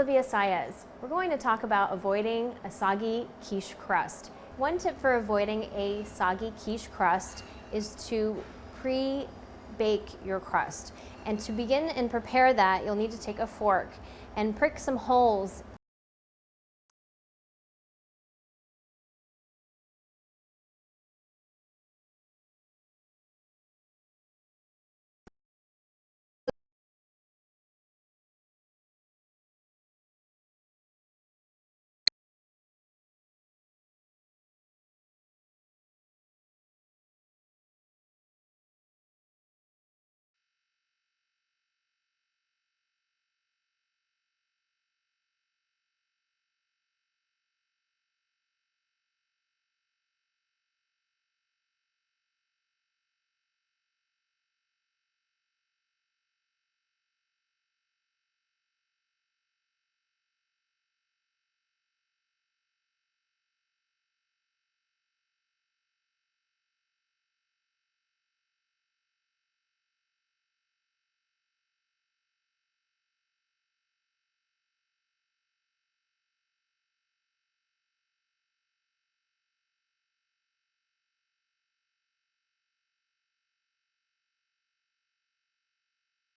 Olivia Saez. We're going to talk about avoiding a soggy quiche crust. One tip for avoiding a soggy quiche crust is to pre-bake your crust. And to begin and prepare that, you'll need to take a fork and prick some holes